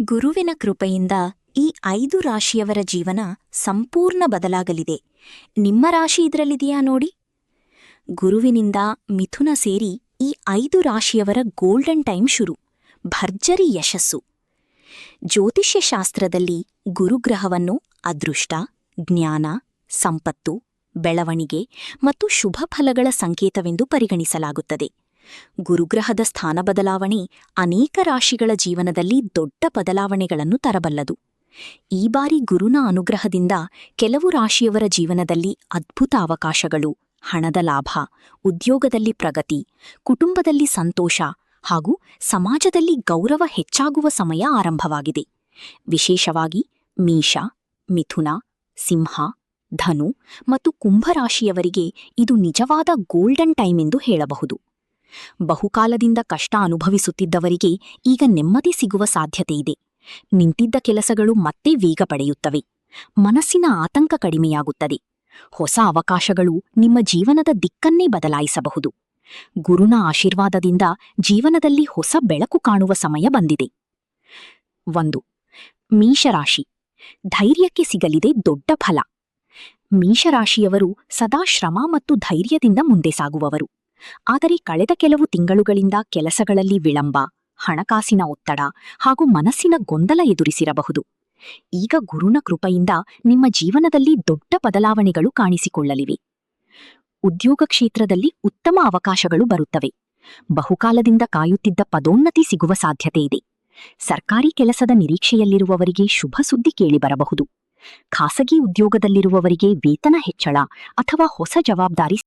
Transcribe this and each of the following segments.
ಗುರುವಿನ ಕೃಪೆಯಿಂದ ಈ 5 ರಾಶಿಯವರ ಜೀವನ ಸಂಪೂರ್ಣ ಬದಲಾಗಲಿದೆ. ನಿಮ್ಮ ರಾಶಿ ಇದರಲ್ಲಿದೆಯಾ ನೋಡಿ. ಗುರುವಿನಿಂದ ಮಿಥುನ ಸೇರಿ ಈ 5 ರಾಶಿಯವರ ಗೋಲ್ಡನ್ ಟೈಮ್ ಶುರು. ಭರ್ಜರಿ ಯಶಸ್ಸು. ಜ್ಯೋತಿಷ್ಯ ಶಾಸ್ತ್ರದಲ್ಲಿ ಗುರುಗ್ರಹವನ್ನು ಅದೃಷ್ಟ, ಜ್ಞಾನ, ಸಂಪತ್ತು, ಬೆಳವಣಿಗೆ ಮತ್ತು ಶುಭ ಫಲಗಳ ಸಂಕೇತವೆಂದು ಪರಿಗಣಿಸಲಾಗುತ್ತದೆ. ಗುರುಗ್ರಹದ ಸ್ಥಾನ ಬದಲಾವಣೆ ಅನೇಕ ರಾಶಿಗಳ ಜೀವನದಲ್ಲಿ ದೊಡ್ಡ ಬದಲಾವಣೆಗಳನ್ನು ತರಬಲ್ಲದು. ಈ ಬಾರಿ ಗುರುನ ಅನುಗ್ರಹದಿಂದ ಕೆಲವು ರಾಶಿಯವರ ಜೀವನದಲ್ಲಿ ಅದ್ಭುತ ಅವಕಾಶಗಳು, ಹಣದ ಲಾಭ, ಉದ್ಯೋಗದಲ್ಲಿ ಪ್ರಗತಿ, ಕುಟುಂಬದಲ್ಲಿ ಸಂತೋಷ ಹಾಗೂ ಸಮಾಜದಲ್ಲಿ ಗೌರವ ಹೆಚ್ಚಾಗುವ ಸಮಯ ಆರಂಭವಾಗಿದೆ. ವಿಶೇಷವಾಗಿ ಮೇಷ, ಮಿಥುನ, ಸಿಂಹ, ಧನು ಮತ್ತು ಕುಂಭರಾಶಿಯವರಿಗೆ ಇದು ನಿಜವಾದ ಗೋಲ್ಡನ್ ಟೈಮ್ ಎಂದು ಹೇಳಬಹುದು. ಬಹುಕಾಲದಿಂದ ಕಷ್ಟ ಅನುಭವಿಸುತ್ತಿದ್ದವರಿಗೆ ಈಗ ನೆಮ್ಮದಿ ಸಿಗುವ ಸಾಧ್ಯತೆಯಿದೆ. ನಿಂತಿದ್ದ ಕೆಲಸಗಳು ಮತ್ತೆ ವೇಗ ಪಡೆಯುತ್ತವೆ. ಮನಸ್ಸಿನ ಆತಂಕ ಕಡಿಮೆಯಾಗುತ್ತದೆ. ಹೊಸ ಅವಕಾಶಗಳು ನಿಮ್ಮ ಜೀವನದ ದಿಕ್ಕನ್ನೇ ಬದಲಾಯಿಸಬಹುದು. ಗುರುನ ಆಶೀರ್ವಾದದಿಂದ ಜೀವನದಲ್ಲಿ ಹೊಸ ಬೆಳಕು ಕಾಣುವ ಸಮಯ ಬಂದಿದೆ. 1. ಮೇಷರಾಶಿ. ಧೈರ್ಯಕ್ಕೆ ಸಿಗಲಿದೆ ದೊಡ್ಡ ಫಲ. ಮೇಷರಾಶಿಯವರು ಸದಾ ಶ್ರಮ ಮತ್ತು ಧೈರ್ಯದಿಂದ ಮುಂದೆ ಸಾಗುವವರು. ಆದರೆ ಕಳೆದ ಕೆಲವು ತಿಂಗಳುಗಳಿಂದ ಕೆಲಸಗಳಲ್ಲಿ ವಿಳಂಬ, ಹಣಕಾಸಿನ ಒತ್ತಡ ಹಾಗೂ ಮನಸ್ಸಿನ ಗೊಂದಲ ಎದುರಿಸಿರಬಹುದು. ಈಗ ಗುರುನ ಕೃಪೆಯಿಂದ ನಿಮ್ಮ ಜೀವನದಲ್ಲಿ ದೊಡ್ಡ ಬದಲಾವಣೆಗಳು ಕಾಣಿಸಿಕೊಳ್ಳಲಿವೆ. ಉದ್ಯೋಗ ಕ್ಷೇತ್ರದಲ್ಲಿ ಉತ್ತಮ ಅವಕಾಶಗಳು ಬರುತ್ತವೆ. ಬಹುಕಾಲದಿಂದ ಕಾಯುತ್ತಿದ್ದ ಪದೋನ್ನತಿ ಸಿಗುವ ಸಾಧ್ಯತೆಯಿದೆ. ಸರ್ಕಾರಿ ಕೆಲಸದ ನಿರೀಕ್ಷೆಯಲ್ಲಿರುವವರಿಗೆ ಶುಭ ಸುದ್ದಿ ಕೇಳಿಬರಬಹುದು. ಖಾಸಗಿ ಉದ್ಯೋಗದಲ್ಲಿರುವವರಿಗೆ ವೇತನ ಹೆಚ್ಚಳ ಅಥವಾ ಹೊಸ ಜವಾಬ್ದಾರಿ.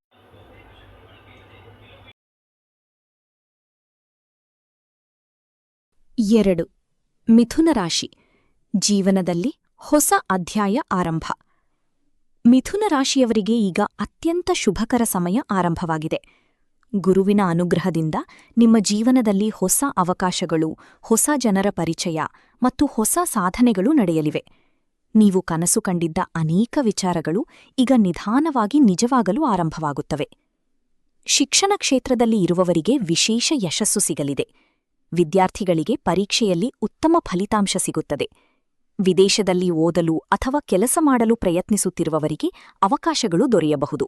2. ಮಿಥುನ ರಾಶಿ. ಜೀವನದಲ್ಲಿ ಹೊಸ ಅಧ್ಯಾಯ ಆರಂಭ. ಮಿಥುನ ರಾಶಿಯವರಿಗೆ ಈಗ ಅತ್ಯಂತ ಶುಭಕರ ಸಮಯ ಆರಂಭವಾಗಿದೆ. ಗುರುವಿನ ಅನುಗ್ರಹದಿಂದ ನಿಮ್ಮ ಜೀವನದಲ್ಲಿ ಹೊಸ ಅವಕಾಶಗಳು, ಹೊಸ ಜನರ ಪರಿಚಯ ಮತ್ತು ಹೊಸ ಸಾಧನೆಗಳು ನಡೆಯಲಿವೆ. ನೀವು ಕನಸು ಕಂಡಿದ್ದ ಅನೇಕ ವಿಚಾರಗಳು ಈಗ ನಿಧಾನವಾಗಿ ನಿಜವಾಗಲು ಆರಂಭವಾಗುತ್ತವೆ. ಶಿಕ್ಷಣ ಕ್ಷೇತ್ರದಲ್ಲಿ ಇರುವವರಿಗೆ ವಿಶೇಷ ಯಶಸ್ಸು ಸಿಗಲಿದೆ. ವಿದ್ಯಾರ್ಥಿಗಳಿಗೆ ಪರೀಕ್ಷೆಯಲ್ಲಿ ಉತ್ತಮ ಫಲಿತಾಂಶ ಸಿಗುತ್ತದೆ. ವಿದೇಶದಲ್ಲಿ ಓದಲು ಅಥವಾ ಕೆಲಸ ಮಾಡಲು ಪ್ರಯತ್ನಿಸುತ್ತಿರುವವರಿಗೆ ಅವಕಾಶಗಳು ದೊರೆಯಬಹುದು.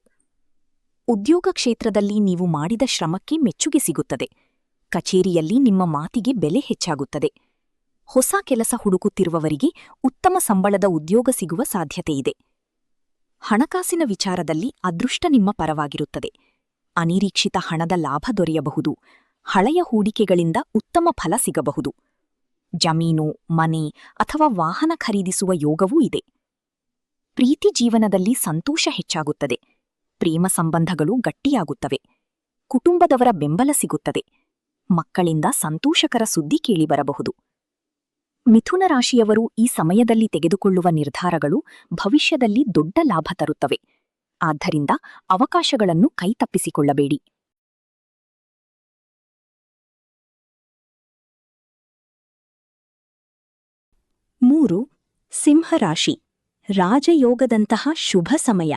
ಉದ್ಯೋಗ ಕ್ಷೇತ್ರದಲ್ಲಿ ನೀವು ಮಾಡಿದ ಶ್ರಮಕ್ಕೆ ಮೆಚ್ಚುಗೆ ಸಿಗುತ್ತದೆ. ಕಚೇರಿಯಲ್ಲಿ ನಿಮ್ಮ ಮಾತಿಗೆ ಬೆಲೆ ಹೆಚ್ಚಾಗುತ್ತದೆ. ಹೊಸ ಕೆಲಸ ಹುಡುಕುತ್ತಿರುವವರಿಗೆ ಉತ್ತಮ ಸಂಬಳದ ಉದ್ಯೋಗ ಸಿಗುವ ಸಾಧ್ಯತೆಯಿದೆ. ಹಣಕಾಸಿನ ವಿಚಾರದಲ್ಲಿ ಅದೃಷ್ಟ ನಿಮ್ಮ ಪರವಾಗಿರುತ್ತದೆ. ಅನಿರೀಕ್ಷಿತ ಹಣದ ಲಾಭ ದೊರೆಯಬಹುದು. ಹಳೆಯ ಹೂಡಿಕೆಗಳಿಂದ ಉತ್ತಮ ಫಲ ಸಿಗಬಹುದು. ಜಮೀನು, ಮನೆ ಅಥವಾ ವಾಹನ ಖರೀದಿಸುವ ಯೋಗವೂ ಇದೆ. ಪ್ರೀತಿ ಜೀವನದಲ್ಲಿ ಸಂತೋಷ ಹೆಚ್ಚಾಗುತ್ತದೆ. ಪ್ರೇಮ ಸಂಬಂಧಗಳು ಗಟ್ಟಿಯಾಗುತ್ತವೆ. ಕುಟುಂಬದವರ ಬೆಂಬಲ ಸಿಗುತ್ತದೆ. ಮಕ್ಕಳಿಂದ ಸಂತೋಷಕರ ಸುದ್ದಿ ಕೇಳಿಬರಬಹುದು. ಮಿಥುನ ರಾಶಿಯವರು ಈ ಸಮಯದಲ್ಲಿ ತೆಗೆದುಕೊಳ್ಳುವ ನಿರ್ಧಾರಗಳು ಭವಿಷ್ಯದಲ್ಲಿ ದೊಡ್ಡ ಲಾಭ ತರುತ್ತವೆ. ಆದ್ದರಿಂದ ಅವಕಾಶಗಳನ್ನು ಕೈತಪ್ಪಿಸಿಕೊಳ್ಳಬೇಡಿ. 3. ಸಿಂಹರಾಶಿ. ರಾಜಯೋಗದಂತಹ ಶುಭ ಸಮಯ.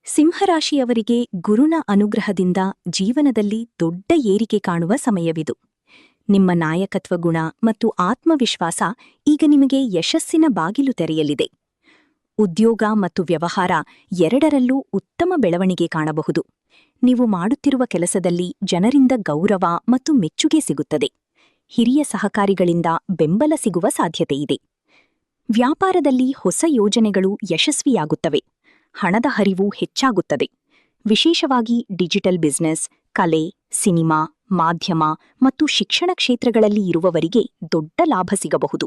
ಸಿಂಹರಾಶಿಯವರಿಗೆ ಗುರುನ ಅನುಗ್ರಹದಿಂದ ಜೀವನದಲ್ಲಿ ದೊಡ್ಡ ಏರಿಕೆ ಕಾಣುವ ಸಮಯವಿದು. ನಿಮ್ಮ ನಾಯಕತ್ವ ಗುಣ ಮತ್ತು ಆತ್ಮವಿಶ್ವಾಸ ಈಗ ನಿಮಗೆ ಯಶಸ್ಸಿನ ಬಾಗಿಲು ತೆರೆಯಲಿದೆ. ಉದ್ಯೋಗ ಮತ್ತು ವ್ಯವಹಾರ ಎರಡರಲ್ಲೂ ಉತ್ತಮ ಬೆಳವಣಿಗೆ ಕಾಣಬಹುದು. ನೀವು ಮಾಡುತ್ತಿರುವ ಕೆಲಸದಲ್ಲಿ ಜನರಿಂದ ಗೌರವ ಮತ್ತು ಮೆಚ್ಚುಗೆ ಸಿಗುತ್ತದೆ. ಹಿರಿಯ ಸಹಕಾರಿಗಳಿಂದ ಬೆಂಬಲ ಸಿಗುವ ಸಾಧ್ಯತೆಯಿದೆ. ವ್ಯಾಪಾರದಲ್ಲಿ ಹೊಸ ಯೋಜನೆಗಳು ಯಶಸ್ವಿಯಾಗುತ್ತವೆ. ಹಣದ ಹರಿವು ಹೆಚ್ಚಾಗುತ್ತದೆ. ವಿಶೇಷವಾಗಿ ಡಿಜಿಟಲ್ ಬಿಸಿನೆಸ್, ಕಲೆ, ಸಿನಿಮಾ, ಮಾಧ್ಯಮ ಮತ್ತು ಶಿಕ್ಷಣ ಕ್ಷೇತ್ರಗಳಲ್ಲಿ ಇರುವವರಿಗೆ ದೊಡ್ಡ ಲಾಭ ಸಿಗಬಹುದು.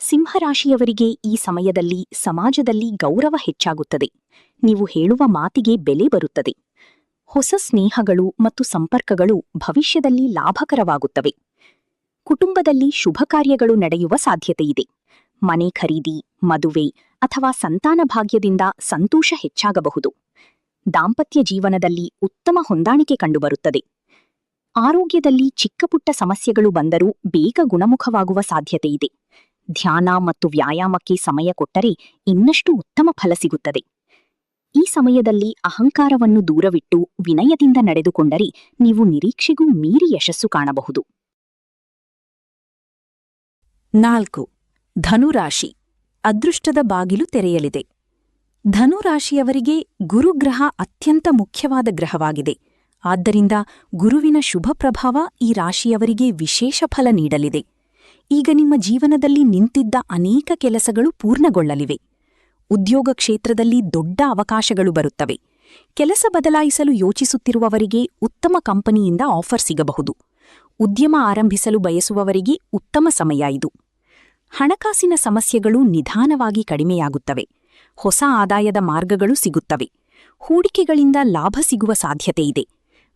ಸಿಂಹರಾಶಿಯವರಿಗೆ ಈ ಸಮಯದಲ್ಲಿ ಸಮಾಜದಲ್ಲಿ ಗೌರವ ಹೆಚ್ಚಾಗುತ್ತದೆ. ನೀವು ಹೇಳುವ ಮಾತಿಗೆ ಬೆಲೆ ಬರುತ್ತದೆ. ಹೊಸ ಸ್ನೇಹಗಳು ಮತ್ತು ಸಂಪರ್ಕಗಳು ಭವಿಷ್ಯದಲ್ಲಿ ಲಾಭಕರವಾಗುತ್ತವೆ. ಕುಟುಂಬದಲ್ಲಿ ಶುಭ ಕಾರ್ಯಗಳು ನಡೆಯುವ ಸಾಧ್ಯತೆಯಿದೆ. ಮನೆ ಖರೀದಿ, ಮದುವೆ ಅಥವಾ ಸಂತಾನ ಭಾಗ್ಯದಿಂದ ಸಂತೋಷ ಹೆಚ್ಚಾಗಬಹುದು. ದಾಂಪತ್ಯ ಜೀವನದಲ್ಲಿ ಉತ್ತಮ ಹೊಂದಾಣಿಕೆ ಕಂಡುಬರುತ್ತದೆ. ಆರೋಗ್ಯದಲ್ಲಿ ಚಿಕ್ಕಪುಟ್ಟ ಸಮಸ್ಯೆಗಳು ಬಂದರೂ ಬೇಗ ಗುಣಮುಖವಾಗುವ ಸಾಧ್ಯತೆಯಿದೆ. ಧ್ಯಾನ ಮತ್ತು ವ್ಯಾಯಾಮಕ್ಕೆ ಸಮಯ ಕೊಟ್ಟರೆ ಇನ್ನಷ್ಟು ಉತ್ತಮ ಫಲ ಸಿಗುತ್ತದೆ. ಈ ಸಮಯದಲ್ಲಿ ಅಹಂಕಾರವನ್ನು ದೂರವಿಟ್ಟು ವಿನಯದಿಂದ ನಡೆದುಕೊಂಡರೆ ನೀವು ನಿರೀಕ್ಷೆಗೂ ಮೀರಿ ಯಶಸ್ಸು ಕಾಣಬಹುದು. 4. ಧನುರಾಶಿ. ಅದೃಷ್ಟದ ಬಾಗಿಲು ತೆರೆಯಲಿದೆ. ಧನುರಾಶಿಯವರಿಗೆ ಗುರುಗ್ರಹ ಅತ್ಯಂತ ಮುಖ್ಯವಾದ ಗ್ರಹವಾಗಿದೆ. ಆದ್ದರಿಂದ ಗುರುವಿನ ಶುಭ ಪ್ರಭಾವ ಈ ರಾಶಿಯವರಿಗೆ ವಿಶೇಷ ಫಲ ನೀಡಲಿದೆ. ಈಗ ನಿಮ್ಮ ಜೀವನದಲ್ಲಿ ನಿಂತಿದ್ದ ಅನೇಕ ಕೆಲಸಗಳು ಪೂರ್ಣಗೊಳ್ಳಲಿವೆ. ಉದ್ಯೋಗ ಕ್ಷೇತ್ರದಲ್ಲಿ ದೊಡ್ಡ ಅವಕಾಶಗಳು ಬರುತ್ತವೆ. ಕೆಲಸ ಬದಲಾಯಿಸಲು ಯೋಚಿಸುತ್ತಿರುವವರಿಗೆ ಉತ್ತಮ ಕಂಪನಿಯಿಂದ ಆಫರ್ ಸಿಗಬಹುದು. ಉದ್ಯಮ ಆರಂಭಿಸಲು ಬಯಸುವವರಿಗೆ ಉತ್ತಮ ಸಮಯ ಇದು. ಹಣಕಾಸಿನ ಸಮಸ್ಯೆಗಳು ನಿಧಾನವಾಗಿ ಕಡಿಮೆಯಾಗುತ್ತವೆ. ಹೊಸ ಆದಾಯದ ಮಾರ್ಗಗಳು ಸಿಗುತ್ತವೆ. ಹೂಡಿಕೆಗಳಿಂದ ಲಾಭ ಸಿಗುವ ಸಾಧ್ಯತೆಯಿದೆ.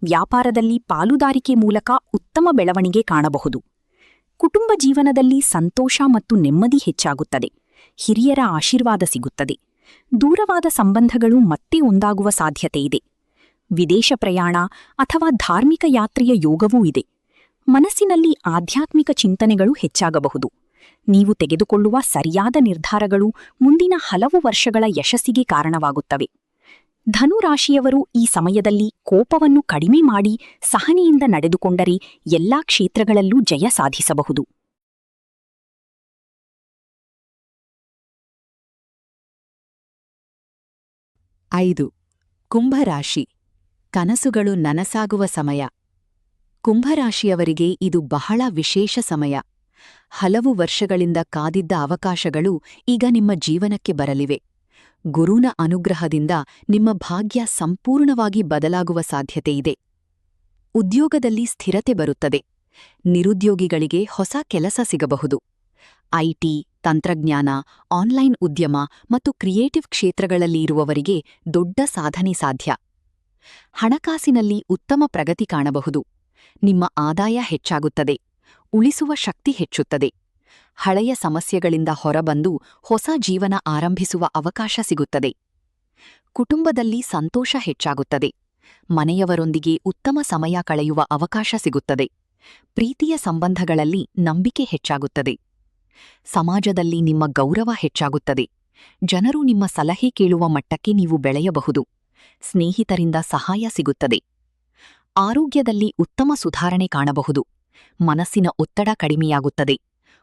ವ್ಯಾಪಾರದಲ್ಲಿ ಪಾಲುದಾರಿಕೆ ಮೂಲಕ ಉತ್ತಮ ಬೆಳವಣಿಗೆ ಕಾಣಬಹುದು. ಕುಟುಂಬ ಜೀವನದಲ್ಲಿ ಸಂತೋಷ ಮತ್ತು ನೆಮ್ಮದಿ ಹೆಚ್ಚಾಗುತ್ತದೆ. ಹಿರಿಯರ ಆಶೀರ್ವಾದ ಸಿಗುತ್ತದೆ. ದೂರವಾದ ಸಂಬಂಧಗಳು ಮತ್ತೆ ಒಂದಾಗುವ ಸಾಧ್ಯತೆಯಿದೆ. ವಿದೇಶ ಪ್ರಯಾಣ ಅಥವಾ ಧಾರ್ಮಿಕ ಯಾತ್ರೆಯ ಯೋಗವೂ ಇದೆ. ಮನಸ್ಸಿನಲ್ಲಿ ಆಧ್ಯಾತ್ಮಿಕ ಚಿಂತನೆಗಳು ಹೆಚ್ಚಾಗಬಹುದು. ನೀವು ತೆಗೆದುಕೊಳ್ಳುವ ಸರಿಯಾದ ನಿರ್ಧಾರಗಳು ಮುಂದಿನ ಹಲವು ವರ್ಷಗಳ ಯಶಸ್ಸಿಗೆ ಕಾರಣವಾಗುತ್ತವೆ. ಧನುರಾಶಿಯವರು ಈ ಸಮಯದಲ್ಲಿ ಕೋಪವನ್ನು ಕಡಿಮೆ ಮಾಡಿ ಸಹನೆಯಿಂದ ನಡೆದುಕೊಂಡರೆ ಎಲ್ಲಾ ಕ್ಷೇತ್ರಗಳಲ್ಲೂ ಜಯ ಸಾಧಿಸಬಹುದು. 5. ಕುಂಭರಾಶಿ. ಕನಸುಗಳು ನನಸಾಗುವ ಸಮಯ. ಕುಂಭರಾಶಿಯವರಿಗೆ ಇದು ಬಹಳ ವಿಶೇಷ ಸಮಯ. ಹಲವು ವರ್ಷಗಳಿಂದ ಕಾದಿದ್ದ ಅವಕಾಶಗಳು ಈಗ ನಿಮ್ಮ ಜೀವನಕ್ಕೆ ಬರಲಿವೆ. ಗುರುನ ಅನುಗ್ರಹದಿಂದ ನಿಮ್ಮ ಭಾಗ್ಯ ಸಂಪೂರ್ಣವಾಗಿ ಬದಲಾಗುವ ಸಾಧ್ಯತೆಯಿದೆ. ಉದ್ಯೋಗದಲ್ಲಿ ಸ್ಥಿರತೆ ಬರುತ್ತದೆ. ನಿರುದ್ಯೋಗಿಗಳಿಗೆ ಹೊಸ ಕೆಲಸ ಸಿಗಬಹುದು. ಐಟಿ, ತಂತ್ರಜ್ಞಾನ, ಆನ್ಲೈನ್ ಉದ್ಯಮ ಮತ್ತು ಕ್ರಿಯೇಟಿವ್ ಕ್ಷೇತ್ರಗಳಲ್ಲಿ ಇರುವವರಿಗೆ ದೊಡ್ಡ ಸಾಧನೆ ಸಾಧ್ಯ. ಹಣಕಾಸಿನಲ್ಲಿ ಉತ್ತಮ ಪ್ರಗತಿ ಕಾಣಬಹುದು. ನಿಮ್ಮ ಆದಾಯ ಹೆಚ್ಚಾಗುತ್ತದೆ. ಉಳಿಸುವ ಶಕ್ತಿ ಹೆಚ್ಚುತ್ತದೆ. ಹಳೆಯ ಸಮಸ್ಯೆಗಳಿಂದ ಹೊರಬಂದು ಹೊಸ ಜೀವನ ಆರಂಭಿಸುವ ಅವಕಾಶ ಸಿಗುತ್ತದೆ. ಕುಟುಂಬದಲ್ಲಿ ಸಂತೋಷ ಹೆಚ್ಚಾಗುತ್ತದೆ. ಮನೆಯವರೊಂದಿಗೆ ಉತ್ತಮ ಸಮಯ ಕಳೆಯುವ ಅವಕಾಶ ಸಿಗುತ್ತದೆ. ಪ್ರೀತಿಯ ಸಂಬಂಧಗಳಲ್ಲಿ ನಂಬಿಕೆ ಹೆಚ್ಚಾಗುತ್ತದೆ. ಸಮಾಜದಲ್ಲಿ ನಿಮ್ಮ ಗೌರವ ಹೆಚ್ಚಾಗುತ್ತದೆ. ಜನರು ನಿಮ್ಮ ಸಲಹೆ ಕೇಳುವ ಮಟ್ಟಕ್ಕೆ ನೀವು ಬೆಳೆಯಬಹುದು. ಸ್ನೇಹಿತರಿಂದ ಸಹಾಯ ಸಿಗುತ್ತದೆ. ಆರೋಗ್ಯದಲ್ಲಿ ಉತ್ತಮ ಸುಧಾರಣೆ ಕಾಣಬಹುದು. ಮನಸ್ಸಿನ ಒತ್ತಡ ಕಡಿಮೆಯಾಗುತ್ತದೆ.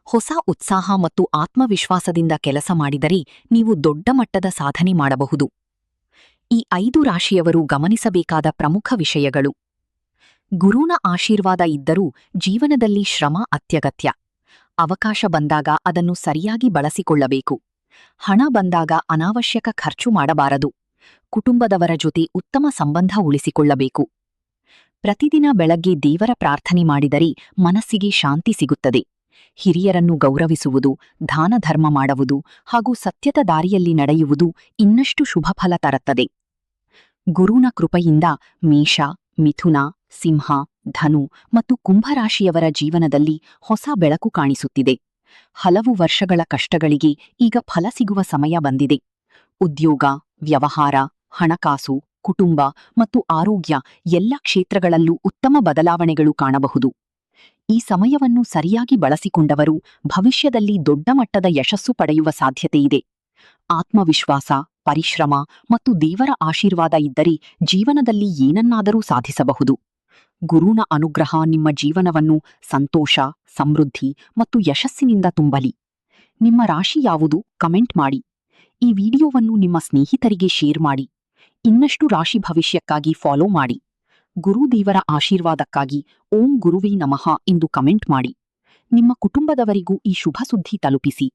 ಹೊಸ ಉತ್ಸಾಹ ಮತ್ತು ಆತ್ಮವಿಶ್ವಾಸದಿಂದ ಕೆಲಸ ಮಾಡಿದರೆ ನೀವು ದೊಡ್ಡ ಮಟ್ಟದ ಸಾಧನೆ ಮಾಡಬಹುದು. ಈ 5 ರಾಶಿಯವರು ಗಮನಿಸಬೇಕಾದ ಪ್ರಮುಖ ವಿಷಯಗಳು. ಗುರುನ ಆಶೀರ್ವಾದ ಇದ್ದರೂ ಜೀವನದಲ್ಲಿ ಶ್ರಮ ಅತ್ಯಗತ್ಯ. ಅವಕಾಶ ಬಂದಾಗ ಅದನ್ನು ಸರಿಯಾಗಿ ಬಳಸಿಕೊಳ್ಳಬೇಕು. ಹಣ ಬಂದಾಗ ಅನಾವಶ್ಯಕ ಖರ್ಚು ಮಾಡಬಾರದು. ಕುಟುಂಬದವರ ಜೊತೆ ಉತ್ತಮ ಸಂಬಂಧ ಉಳಿಸಿಕೊಳ್ಳಬೇಕು. ಪ್ರತಿದಿನ ಬೆಳಗ್ಗೆ ದೇವರ ಪ್ರಾರ್ಥನೆ ಮಾಡಿದರೆ ಮನಸ್ಸಿಗೆ ಶಾಂತಿ ಸಿಗುತ್ತದೆ. ಹಿರಿಯರನ್ನು ಗೌರವಿಸುವುದು, ದಾನ ಧರ್ಮ ಮಾಡುವುದು ಹಾಗೂ ಸತ್ಯದ ದಾರಿಯಲ್ಲಿ ನಡೆಯುವುದು ಇನ್ನಷ್ಟು ಶುಭಫಲ ತರುತ್ತದೆ. ಗುರುನ ಕೃಪೆಯಿಂದ ಮೇಷ, ಮಿಥುನ, ಸಿಂಹ, ಧನು ಮತ್ತು ಕುಂಭರಾಶಿಯವರ ಜೀವನದಲ್ಲಿ ಹೊಸ ಬೆಳಕು ಕಾಣಿಸುತ್ತಿದೆ. ಹಲವು ವರ್ಷಗಳ ಕಷ್ಟಗಳಿಗೆ ಈಗ ಫಲ ಸಿಗುವ ಸಮಯ ಬಂದಿದೆ. ಉದ್ಯೋಗ, ವ್ಯವಹಾರ, ಹಣಕಾಸು, ಕುಟುಂಬ ಮತ್ತು ಆರೋಗ್ಯ ಎಲ್ಲ ಕ್ಷೇತ್ರಗಳಲ್ಲೂ ಉತ್ತಮ ಬದಲಾವಣೆಗಳು ಕಾಣಬಹುದು. ಈ ಸಮಯವನ್ನು ಸರಿಯಾಗಿ ಬಳಸಿಕೊಂಡವರು ಭವಿಷ್ಯದಲ್ಲಿ ದೊಡ್ಡ ಮಟ್ಟದ ಯಶಸ್ಸು ಪಡೆಯುವ ಸಾಧ್ಯತೆಯಿದೆ. ಆತ್ಮವಿಶ್ವಾಸ, ಪರಿಶ್ರಮ ಮತ್ತು ದೇವರ ಆಶೀರ್ವಾದ ಇದ್ದರೆ ಜೀವನದಲ್ಲಿ ಏನನ್ನಾದರೂ ಸಾಧಿಸಬಹುದು. ಗುರುನ ಅನುಗ್ರಹ ನಿಮ್ಮ ಜೀವನವನ್ನು ಸಂತೋಷ, ಸಮೃದ್ಧಿ ಮತ್ತು ಯಶಸ್ಸಿನಿಂದ ತುಂಬಲಿ. ನಿಮ್ಮ ರಾಶಿ ಯಾವುದು ಕಮೆಂಟ್ ಮಾಡಿ. ಈ ವಿಡಿಯೋವನ್ನು ನಿಮ್ಮ ಸ್ನೇಹಿತರಿಗೆ ಶೇರ್ ಮಾಡಿ. ಇನ್ನಷ್ಟು ರಾಶಿ ಭವಿಷ್ಯಕ್ಕಾಗಿ ಫಾಲೋ ಮಾಡಿ. ಗುರುದೇವರ ಆಶೀರ್ವಾದಕ್ಕಾಗಿ ಓಂ ಗುರುವೇ ನಮಃ ಎಂದು ಕಮೆಂಟ್ ಮಾಡಿ. ನಿಮ್ಮ ಕುಟುಂಬದವರಿಗೂ ಈ ಶುಭ ಸುದ್ದಿ ತಲುಪಿಸಿ.